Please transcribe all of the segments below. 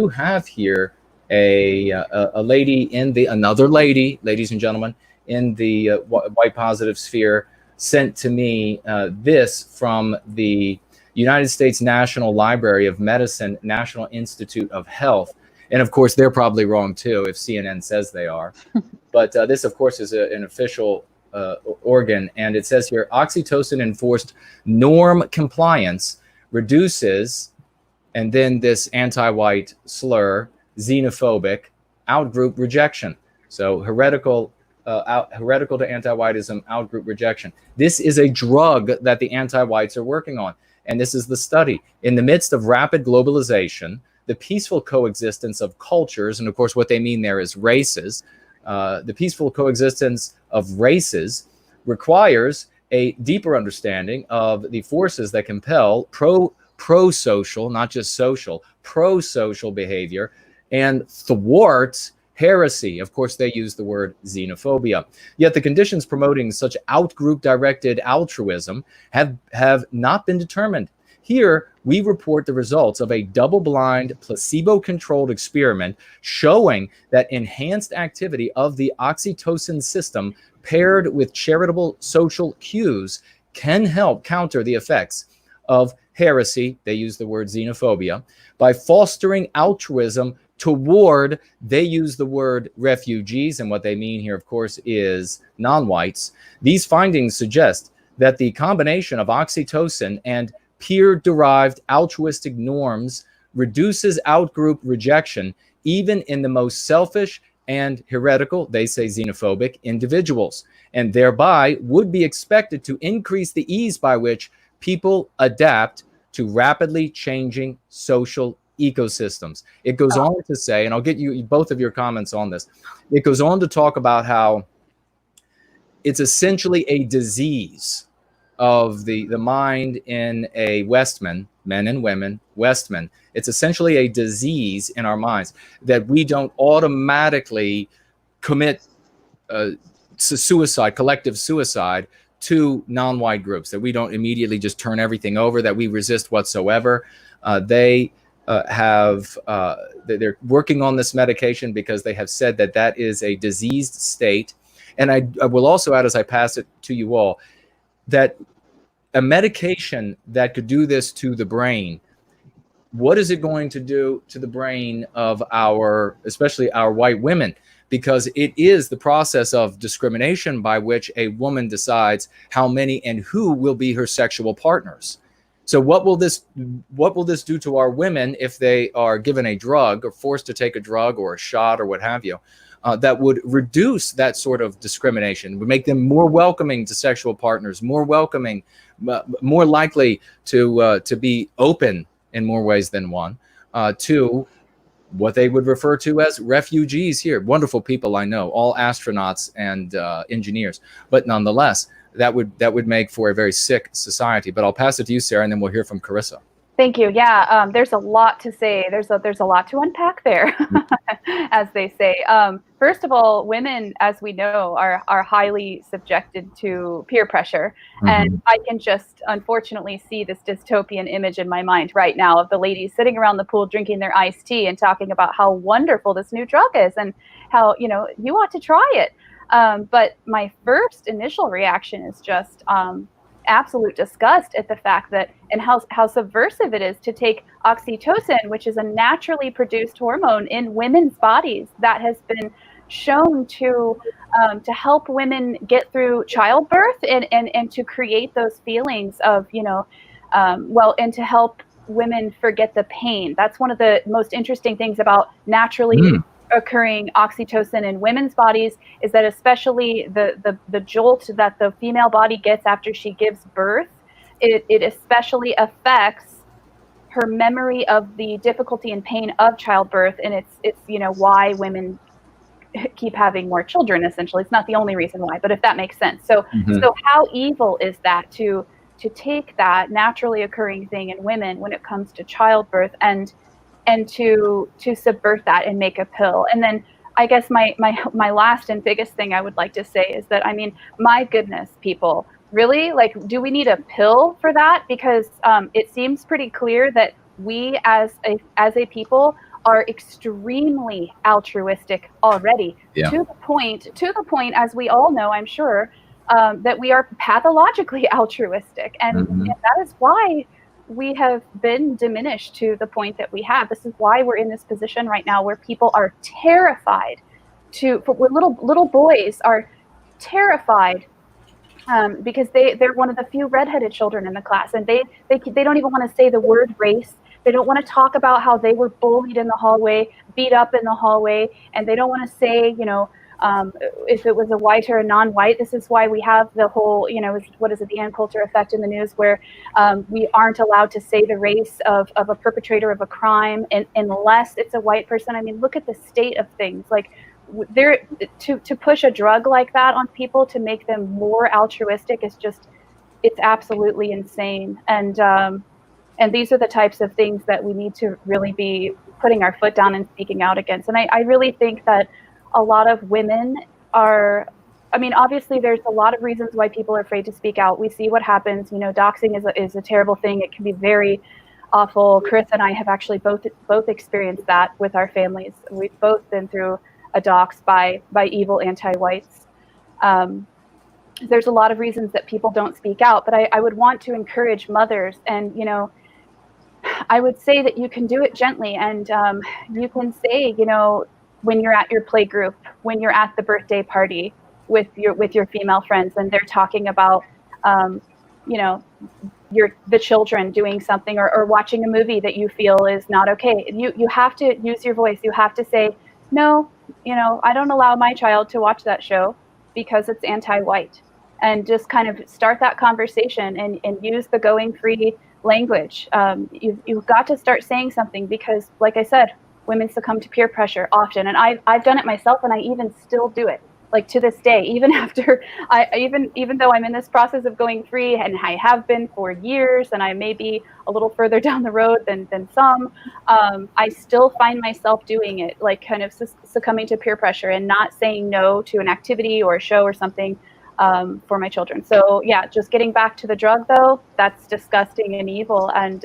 do have here a lady in the another lady, ladies and gentlemen, in the white positive sphere sent to me this from the United States National Library of Medicine, National Institute of Health. And of course, they're probably wrong too if CNN says they are. But this, of course, is an official organ. And it says here, oxytocin enforced norm compliance reduces, and then this anti-white slur, xenophobic, outgroup rejection. So heretical to anti-whiteism, outgroup rejection. This is a drug that the anti-whites are working on. And this is the study. In the midst of rapid globalization, the peaceful coexistence of cultures, and of course what they mean there is races, the peaceful coexistence of races requires a deeper understanding of the forces that compel pro-social, not just social, pro-social behavior, and thwart heresy. Of course, they use the word xenophobia. Yet the conditions promoting such out-group directed altruism have not been determined. Here, we report the results of a double-blind, placebo-controlled experiment showing that enhanced activity of the oxytocin system paired with charitable social cues can help counter the effects of heresy, they use the word xenophobia, by fostering altruism toward, they use the word refugees, and what they mean here, of course, is non-whites. These findings suggest that the combination of oxytocin and peer-derived altruistic norms reduces outgroup rejection, even in the most selfish and heretical, they say xenophobic, individuals, and thereby would be expected to increase the ease by which people adapt to rapidly changing social ecosystems. It goes on to say, and I'll get you both of your comments on this. It goes on to talk about how it's essentially a disease of the mind in a Westman, men and women, Westman. It's essentially a disease in our minds that we don't automatically commit suicide, collective suicide to non-white groups, that we don't immediately just turn everything over, that we resist whatsoever. They're working on this medication because they have said that that is a diseased state. And I will also add, as I pass it to you all, that a medication that could do this to the brain, what is it going to do to the brain of especially our white women? Because it is the process of discrimination by which a woman decides how many and who will be her sexual partners. So what will this do to our women if they are given a drug or forced to take a drug or a shot or what have you, that would reduce that sort of discrimination, would make them more welcoming to sexual partners, more welcoming, more likely to be open in more ways than one, to what they would refer to as refugees here. Wonderful people, I know, all astronauts and engineers, but nonetheless, that would make for a very sick society. But I'll pass it to you, Sarah, and then we'll hear from Carissa. Thank you. Yeah, there's a lot to say. There's a lot to unpack there, as they say. First of all, women, as we know, are highly subjected to peer pressure. Mm-hmm. And I can just unfortunately see this dystopian image in my mind right now of the ladies sitting around the pool drinking their iced tea and talking about how wonderful this new drug is and how, you ought to try it. But my first initial reaction is just absolute disgust at the fact that, and how subversive it is to take oxytocin, which is a naturally produced hormone in women's bodies that has been shown to help women get through childbirth and to create those feelings of, and to help women forget the pain. That's one of the most interesting things about naturally occurring oxytocin in women's bodies, is that especially the jolt that the female body gets after she gives birth, it especially affects her memory of the difficulty and pain of childbirth. And it's why women keep having more children, essentially. It's not the only reason why, but if that makes sense. So so how evil is that to take that naturally occurring thing in women when it comes to childbirth and to subvert that and make a pill? And then I guess my last and biggest thing I would like to say is that, my goodness, people, really, do we need a pill for that? Because it seems pretty clear that we as a people are extremely altruistic already, Yeah. to the point, as we all know, I'm sure, that we are pathologically altruistic, and that is why we have been diminished to the point that we have. This is why we're in this position right now, where people are terrified where little boys are terrified, because they're one of the few redheaded children in the class, and they don't even want to say the word race. They don't want to talk about how they were bullied in the hallway, beat up in the hallway, and they don't want to say, if it was a white or a non-white. This is why we have the whole, what is it, the Ann Coulter effect in the news, where we aren't allowed to say the race of a perpetrator of a crime unless it's a white person. I mean, look at the state of things. Like, to push a drug like that on people to make them more altruistic is just, it's absolutely insane. And these are the types of things that we need to really be putting our foot down and speaking out against. And I really think that a lot of women are, I mean, obviously there's a lot of reasons why people are afraid to speak out. We see what happens. Doxing is a terrible thing. It can be very awful. Chris and I have actually both experienced that with our families. We've both been through a dox by evil anti-whites. There's a lot of reasons that people don't speak out, but I would want to encourage mothers, and I would say that you can do it gently, and you can say, when you're at your play group, when you're at the birthday party with your female friends, and they're talking about the children doing something, or watching a movie that you feel is not okay. You have to use your voice. You have to say, no, I don't allow my child to watch that show because it's anti-white, and just kind of start that conversation and use the going free language. You've got to start saying something, because, like I said, women succumb to peer pressure often, and I've done it myself, and I even still do it, like, to this day, even after even though I'm in this process of going free, and I have been for years, and I may be a little further down the road than some, I still find myself doing it, like, kind of succumbing to peer pressure and not saying no to an activity or a show or something for my children. So yeah, just getting back to the drug, though, that's disgusting and evil, and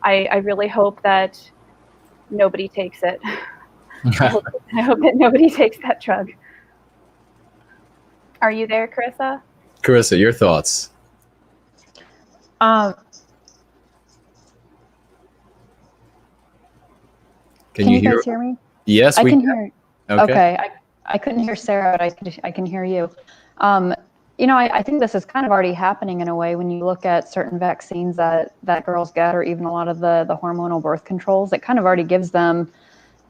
I really hope that nobody takes it. I hope that nobody takes that drug. Are you there, Carissa? Carissa, your thoughts? Can you guys hear me? Yes, I can hear. Okay. I couldn't hear Sarah, but I can hear you. I think this is kind of already happening in a way when you look at certain vaccines that girls get, or even a lot of the hormonal birth controls. It kind of already gives them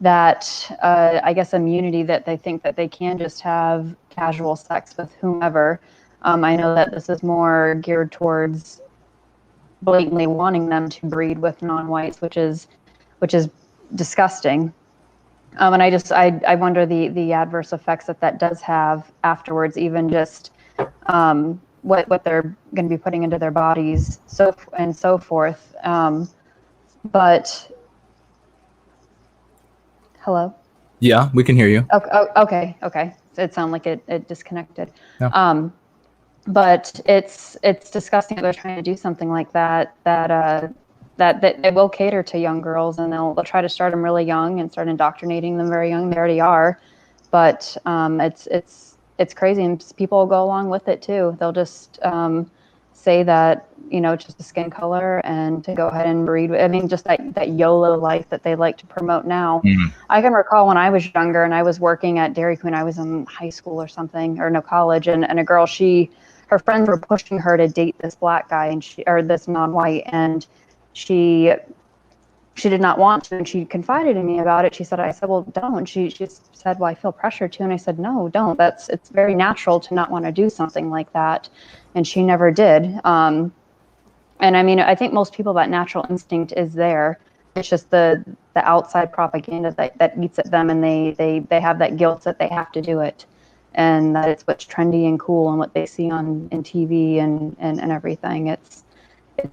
that, I guess, immunity that they think that they can just have casual sex with whomever. I know that this is more geared towards blatantly wanting them to breed with non-whites, which is disgusting. And I wonder the adverse effects that does have afterwards, even just what they're going to be putting into their bodies, so forth. But hello? Yeah, we can hear you. Okay. It sounded like it disconnected. No. But it's disgusting that they're trying to do something like that they will cater to young girls, and they'll try to start them really young and start indoctrinating them very young. They already are, but it's crazy, and people will go along with it too. They'll just say that it's just a skin color, and to go ahead and breed. I mean, just that YOLO life that they like to promote now. Mm-hmm. I can recall when I was younger and I was working at Dairy Queen. I was in high school or something, or no, college, and a girl, her friends were pushing her to date this black guy, or this non-white, and she did not want to, and she confided in me about it. I said, well, don't. She just said, well, I feel pressure to, and I said, no, don't. It's very natural to not want to do something like that, and she never did. And I mean, I think most people, that natural instinct is there. It's just the outside propaganda that eats at them, and they have that guilt that they have to do it, and that it's what's trendy and cool and what they see on TV and everything. It's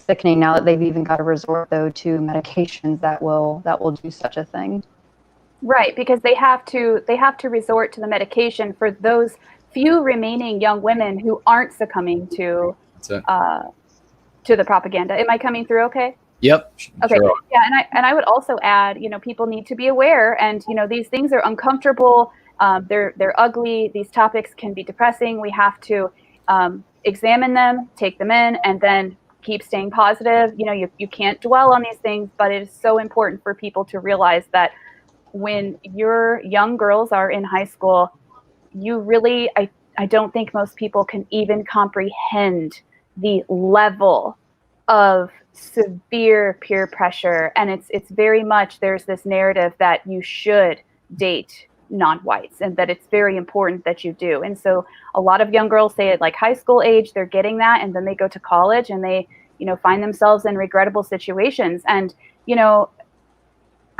sickening now that they've even got to resort, though, to medications that will do such a thing. Right, because they have to resort to the medication for those few remaining young women who aren't succumbing to the propaganda. Am I coming through okay? Yep. Okay. Sure. Yeah, and I would also add, people need to be aware, and these things are uncomfortable. They're ugly. These topics can be depressing. We have to examine them, take them in, and then keep staying positive. You can't dwell on these things, but it is so important for people to realize that when your young girls are in high school, you really, I don't think most people can even comprehend the level of severe peer pressure. And it's very much, there's this narrative that you should date non-whites and that it's very important that you do. And so a lot of young girls say at like high school age, they're getting that. And then they go to college and they, find themselves in regrettable situations. And,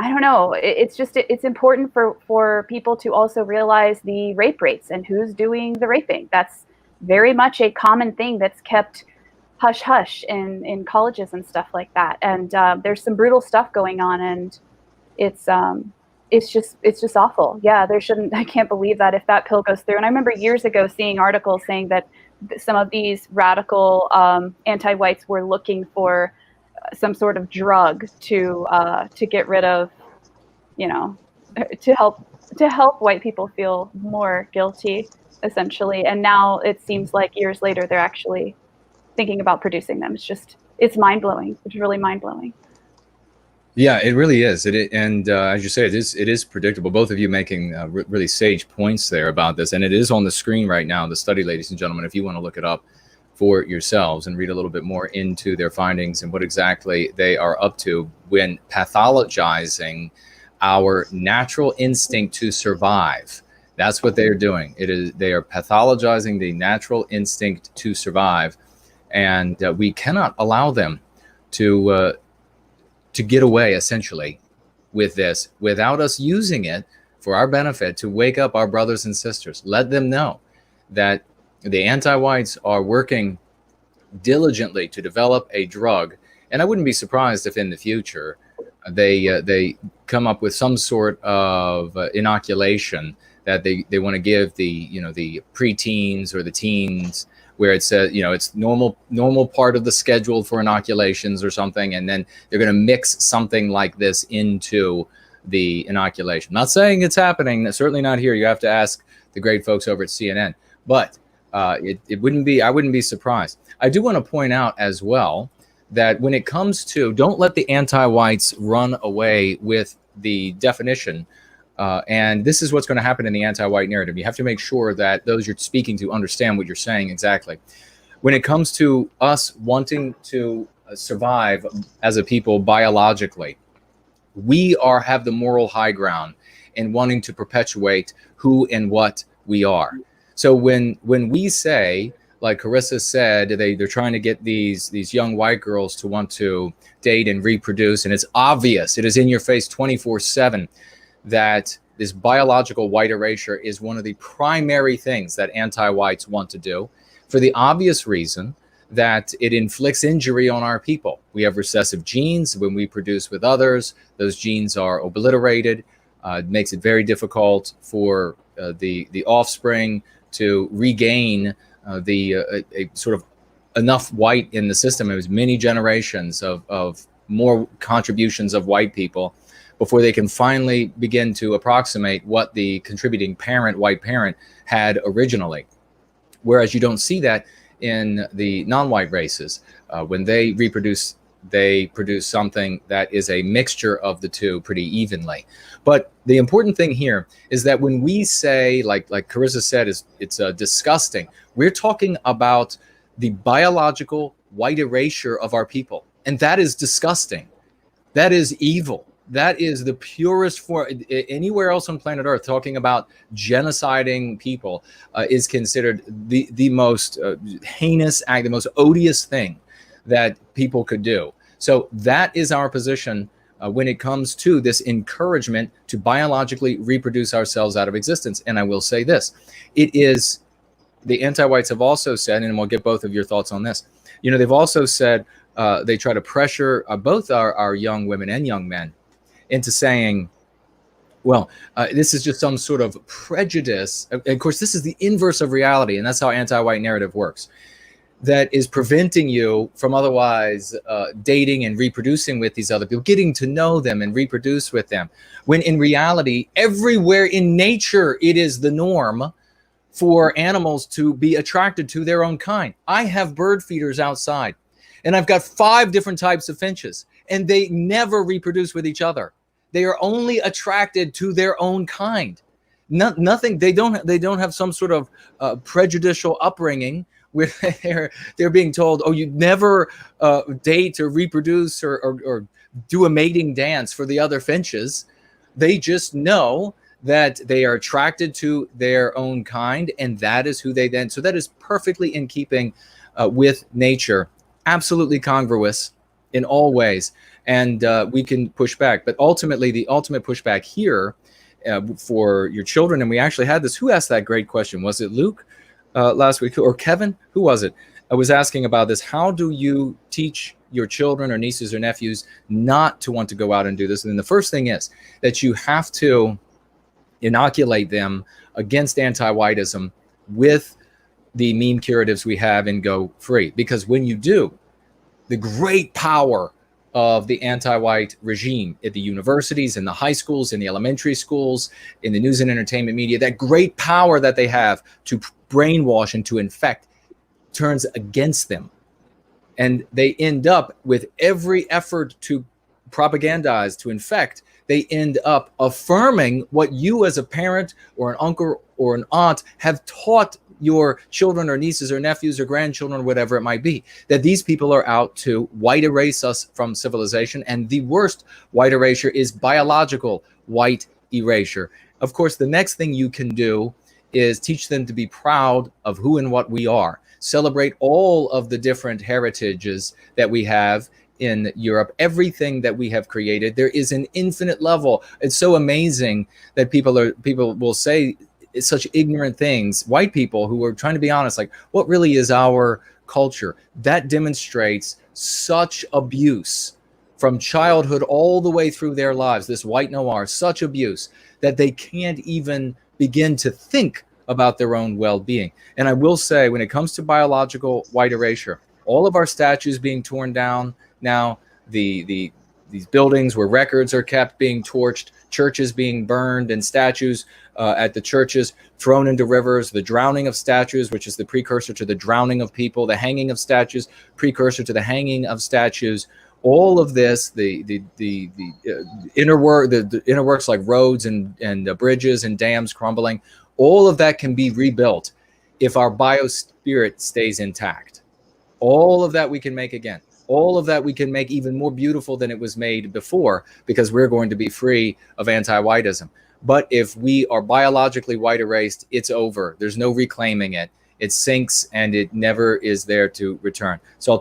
I don't know. It's important for people to also realize the rape rates and who's doing the raping. That's very much a common thing that's kept hush hush in colleges and stuff like that. And there's some brutal stuff going on, and it's just awful. Yeah, there shouldn't. I can't believe that if that pill goes through. And I remember years ago seeing articles saying that some of these radical anti-whites were looking for some sort of drug to get rid of, to help white people feel more guilty, essentially. And now it seems like years later they're actually thinking about producing them. It's mind blowing. It's really mind blowing. Yeah, it really is. And as you say, it is predictable. Both of you making really sage points there about this, and it is on the screen right now. The study, ladies and gentlemen, if you want to look it up for yourselves and read a little bit more into their findings and what exactly they are up to when pathologizing our natural instinct to survive. That's what they are doing. They are pathologizing the natural instinct to survive, and we cannot allow them to get away essentially with this without us using it for our benefit to wake up our brothers and sisters. Let them know that the anti-whites are working diligently to develop a drug, and I wouldn't be surprised if in the future they come up with some sort of inoculation that they want to give the preteens or the teens, where it says it's normal part of the schedule for inoculations or something, and then they're going to mix something like this into the inoculation. Not saying it's happening, certainly not here. You have to ask the great folks over at CNN, but it wouldn't be, I wouldn't be surprised. I do want to point out as well that when it comes to, don't let the anti-whites run away with the definition. And this is what's going to happen in the anti-white narrative. You have to make sure that those you're speaking to understand what you're saying exactly. When it comes to us wanting to survive as a people biologically, we have the moral high ground in wanting to perpetuate who and what we are. So when we say, like Carissa said, they're trying to get these young white girls to want to date and reproduce, and it's obvious, it is in your face 24/7 that this biological white erasure is one of the primary things that anti-whites want to do, for the obvious reason that it inflicts injury on our people. We have recessive genes. When we produce with others, those genes are obliterated. It makes it very difficult for the offspring to regain a sort of enough white in the system. It was many generations of more contributions of white people before they can finally begin to approximate what the contributing parent, white parent, had originally. Whereas you don't see that in the non-white races. When they reproduce, they produce something that is a mixture of the two pretty evenly. But the important thing here is that when we say, like Carissa said, it's disgusting, we're talking about the biological white erasure of our people. And that is disgusting. That is evil. That is the purest form. Anywhere else on planet Earth, talking about genociding people is considered the most heinous act, the most odious thing that people could do. So that is our position when it comes to this encouragement to biologically reproduce ourselves out of existence. And I will say this, it is, the anti-whites have also said, and we'll get both of your thoughts on this, they've also said they try to pressure both our young women and young men into saying, well, this is just some sort of prejudice. Of course, this is the inverse of reality, and that's how anti-white narrative works. that is preventing you from otherwise dating and reproducing with these other people, getting to know them and reproduce with them. When in reality, everywhere in nature, it is the norm for animals to be attracted to their own kind. I have bird feeders outside, and I've got 5 different types of finches, and they never reproduce with each other. They are only attracted to their own kind. Nothing. They don't have some sort of prejudicial upbringing where they're being told, oh, you never date or reproduce or do a mating dance for the other finches. They just know that they are attracted to their own kind, and that is who they then. So that is perfectly in keeping with nature, absolutely congruous in all ways, and we can push back. But ultimately, the ultimate pushback here for your children, and we actually had this. Who asked that great question? Was it Luke last week or Kevin? Who was it? I was asking about this. How do you teach your children or nieces or nephews not to want to go out and do this? And then the first thing is that you have to inoculate them against anti-whiteism with the meme curatives we have in Go Free. Because when you do, the great power of the anti-white regime at the universities, in the high schools, in the elementary schools, in the news and entertainment media, that great power that they have to brainwash and to infect turns against them. And they end up with every effort to propagandize, to infect, they end up affirming what you as a parent or an uncle or an aunt have taught your children or nieces or nephews or grandchildren or whatever it might be, that these people are out to white erase us from civilization. And the worst white erasure is biological white erasure. Of course, the next thing you can do is teach them to be proud of who and what we are. Celebrate all of the different heritages that we have in Europe, everything that we have created. There is an infinite level. It's so amazing that people will say such ignorant things, white people who are trying to be honest, like, what really is our culture? That demonstrates such abuse from childhood all the way through their lives, this white noir, such abuse that they can't even begin to think about their own well-being. And I will say, when it comes to biological white erasure, all of our statues being torn down now, these buildings where records are kept being torched, churches being burned, and statues at the churches thrown into rivers, the drowning of statues, which is the precursor to the drowning of people, the hanging of statues, precursor to the hanging of statues. All of this, the inner works like roads and bridges and dams crumbling, all of that can be rebuilt if our biospirit stays intact. All of that we can make again. All of that we can make even more beautiful than it was made before, because we're going to be free of anti-whiteism. But if we are biologically white erased, it's over. There's no reclaiming it. It sinks and it never is there to return. So I'll